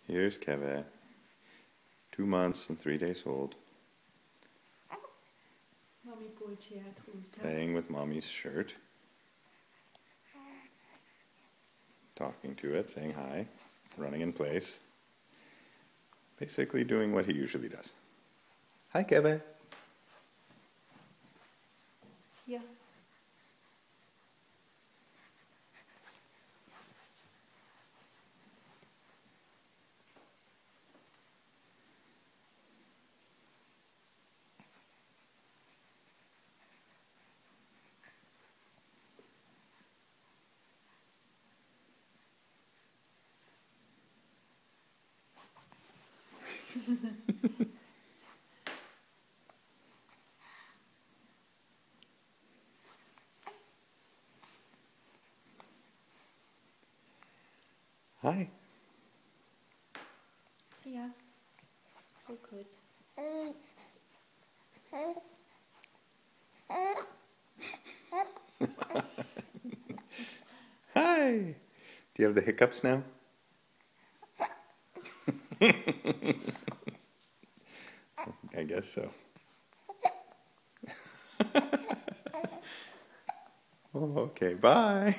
Here's Keve, 2 months and 3 days old, playing with Mommy's shirt, talking to it, saying hi, running in place, basically doing what he usually does. Hi, Keve. Yeah. Hi. Yeah. Oh, good. Hi. Do you have the hiccups now? I guess so. Oh, okay, bye.